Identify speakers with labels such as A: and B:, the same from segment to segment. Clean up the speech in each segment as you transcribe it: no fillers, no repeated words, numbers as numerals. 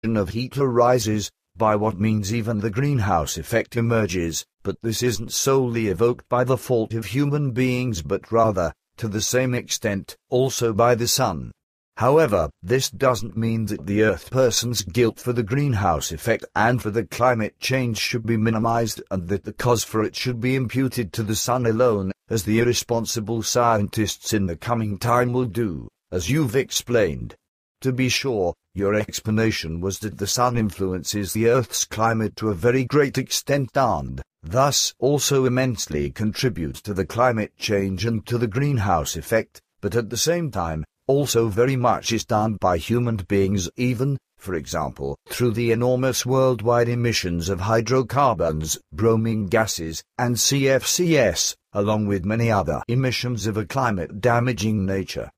A: of heat arises, by what means even the greenhouse effect emerges, but this isn't solely evoked by the fault of human beings but rather, to the same extent, also by the sun. However, this doesn't mean that the Earth person's guilt for the greenhouse effect and for the climate change should be minimized and that the cause for it should be imputed to the sun alone, as the irresponsible scientists in the coming time will do, as you've explained. To be sure, your explanation was that the sun influences the Earth's climate to a very great extent and, thus, also immensely contributes to the climate change and to the greenhouse effect, but at the same time, also very much is done by human beings even, for example, through the enormous worldwide emissions of hydrocarbons, bromine gases, and CFCs, along with many other emissions of a climate-damaging nature.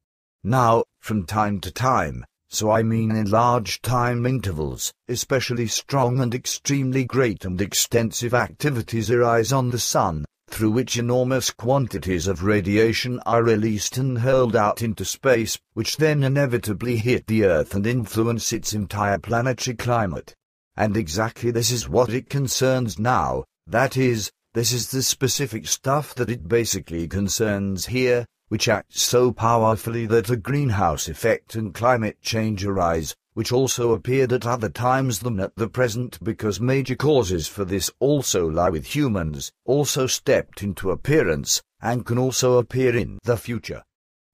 A: Now, from time to time, so I mean in large time intervals, especially strong and extremely great and extensive activities arise on the sun, through which enormous quantities of radiation are released and hurled out into space, which then inevitably hit the Earth and influence its entire planetary climate. And exactly this is what it concerns now, that is, this is the specific stuff that it basically concerns here, which acts so powerfully that a greenhouse effect and climate change arise, which also appeared at other times than at the present because major causes for this also lie with humans, also stepped into appearance, and can also appear in the future.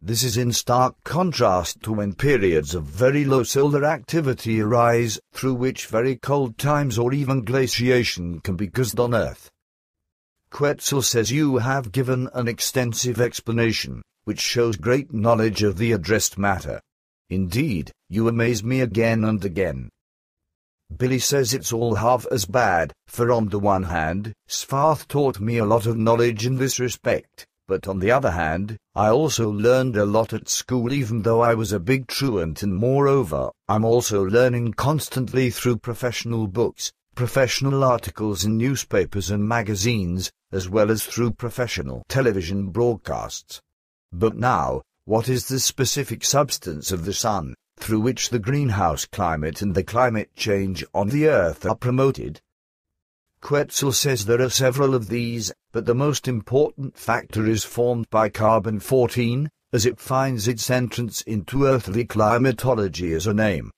A: This is in stark contrast to when periods of very low solar activity arise, through which very cold times or even glaciation can be caused on Earth. Quetzal says you have given an extensive explanation, which shows great knowledge of the addressed matter. Indeed, you amaze me again and again. Billy says it's all half as bad, for on the one hand, Svarth taught me a lot of knowledge in this respect, but on the other hand, I also learned a lot at school even though I was a big truant and moreover, I'm also learning constantly through professional books, professional articles in newspapers and magazines, as well as through professional television broadcasts. But now, what is the specific substance of the sun, through which the greenhouse climate and the climate change on the Earth are promoted? Quetzal says there are several of these, but the most important factor is formed by carbon-14, as it finds its entrance into earthly climatology as a name.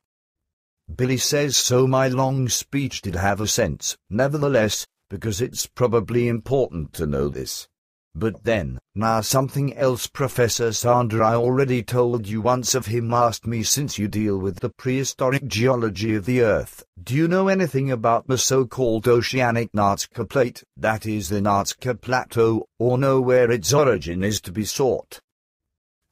A: Billy says so my long speech did have a sense, nevertheless, because it's probably important to know this. But then, now something else Professor Sandra I already told you once of him asked me since you deal with the prehistoric geology of the Earth, do you know anything about the so-called oceanic Nazca plate, that is the Nazca Plateau, or know where its origin is to be sought?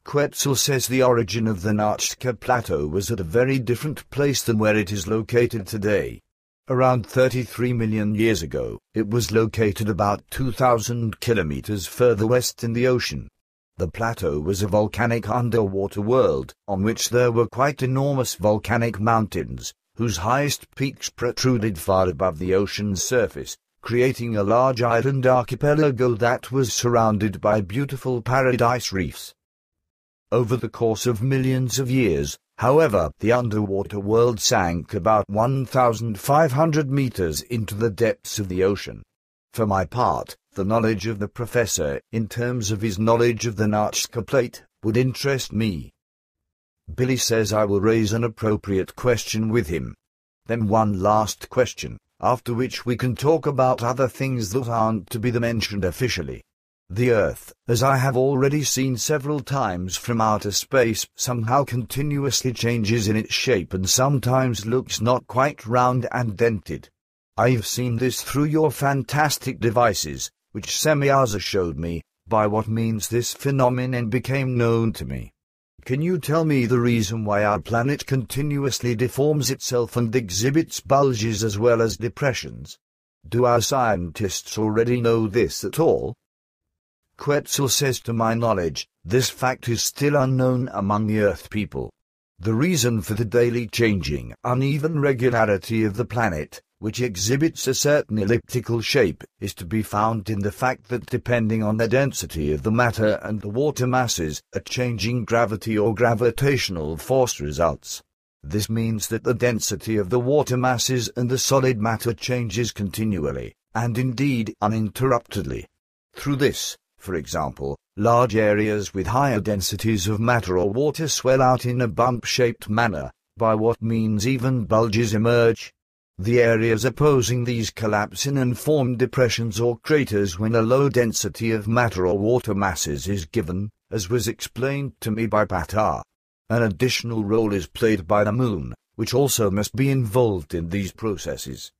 A: Quetzal says the origin of the Nazca Plateau was at a very different place than where it is located today. Around 33 million years ago, it was located about 2,000 kilometers further west in the ocean. The plateau was a volcanic underwater world, on which there were quite enormous volcanic mountains, whose highest peaks protruded far above the ocean's surface, creating a large island archipelago that was surrounded by beautiful paradise reefs. Over the course of millions of years, however, the underwater world sank about 1,500 meters into the depths of the ocean. For my part, the knowledge of the professor, in terms of his knowledge of the Nazca plate, would interest me. Billy says I will raise an appropriate question with him. Then one last question, after which we can talk about other things that aren't to be mentioned officially. The Earth, as I have already seen several times from outer space, somehow continuously changes in its shape and sometimes looks not quite round and dented. I've seen this through your fantastic devices, which Semyaza showed me, by what means this phenomenon became known to me. Can you tell me the reason why our planet continuously deforms itself and exhibits bulges as well as depressions? Do our scientists already know this at all? Quetzal says to my knowledge, this fact is still unknown among the Earth people. The reason for the daily changing, uneven regularity of the planet, which exhibits a certain elliptical shape, is to be found in the fact that depending on the density of the matter and the water masses, a changing gravity or gravitational force results. This means that the density of the water masses and the solid matter changes continually, and indeed uninterruptedly. Through this, for example, large areas with higher densities of matter or water swell out in a bump-shaped manner, by what means even bulges emerge. The areas opposing these collapse in and form depressions or craters when a low density of matter or water masses is given, as was explained to me by Patar. An additional role is played by the moon, which also must be involved in these processes.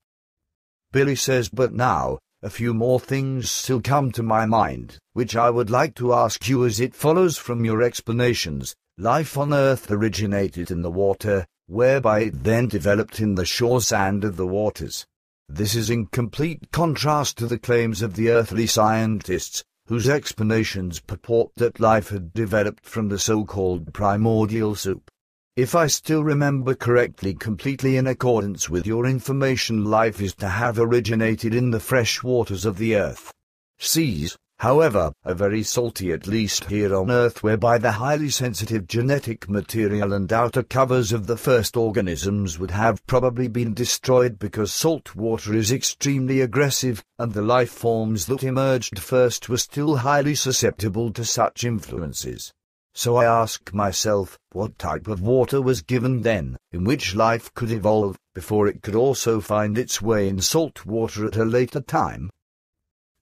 A: Billy says, but now, a few more things still come to my mind, which I would like to ask you as it follows from your explanations. Life on Earth originated in the water, whereby it then developed in the shore sand of the waters. This is in complete contrast to the claims of the earthly scientists, whose explanations purport that life had developed from the so-called primordial soup. If I still remember correctly, completely in accordance with your information, life is to have originated in the fresh waters of the earth. Seas, however, are very salty, at least here on Earth, whereby the highly sensitive genetic material and outer covers of the first organisms would have probably been destroyed because salt water is extremely aggressive, and the life forms that emerged first were still highly susceptible to such influences. So I ask myself, what type of water was given then, in which life could evolve, before it could also find its way in salt water at a later time?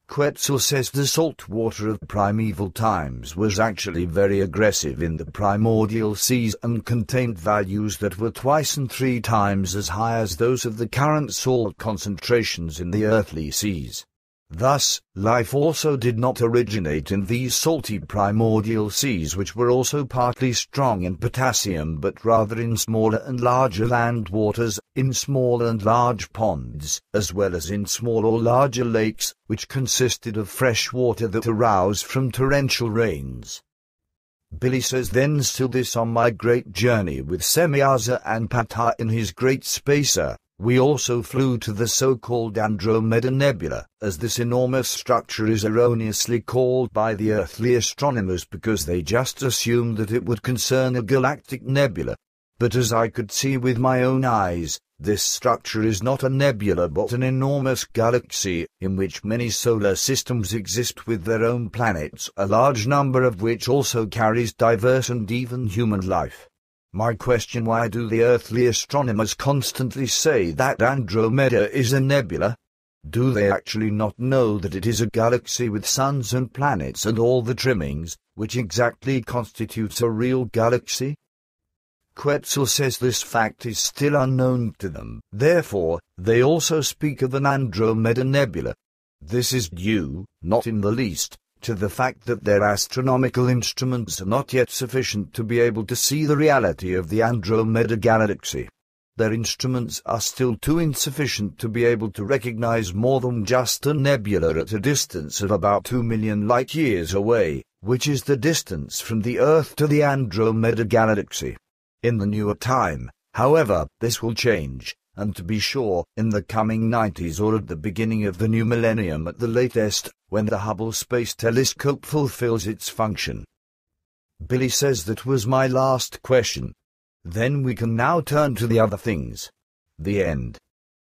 A: Quetzal says the salt water of primeval times was actually very aggressive in the primordial seas and contained values that were twice and 3 times as high as those of the current salt concentrations in the earthly seas. Thus, life also did not originate in these salty primordial seas, which were also partly strong in potassium, but rather in smaller and larger land waters, in small and large ponds, as well as in small or larger lakes, which consisted of fresh water that arose from torrential rains. Billy says, then still this on my great journey with Semyaza and Patar in his great spacer, we also flew to the so-called Andromeda Nebula, as this enormous structure is erroneously called by the earthly astronomers because they just assumed that it would concern a galactic nebula. But as I could see with my own eyes, this structure is not a nebula but an enormous galaxy, in which many solar systems exist with their own planets, a large number of which also carries diverse and even human life. My question: why do the earthly astronomers constantly say that Andromeda is a nebula? Do they actually not know that it is a galaxy with suns and planets and all the trimmings, which exactly constitutes a real galaxy? Quetzal says this fact is still unknown to them. Therefore, they also speak of an Andromeda nebula. This is due, not in the least, to the fact that their astronomical instruments are not yet sufficient to be able to see the reality of the Andromeda galaxy. Their instruments are still too insufficient to be able to recognize more than just a nebula at a distance of about 2 million light-years away, which is the distance from the Earth to the Andromeda galaxy. In the newer time, however, this will change, and to be sure, in the coming 90s or at the beginning of the new millennium at the latest, when the Hubble Space Telescope fulfills its function. Billy says that was my last question. Then we can now turn to the other things. The end.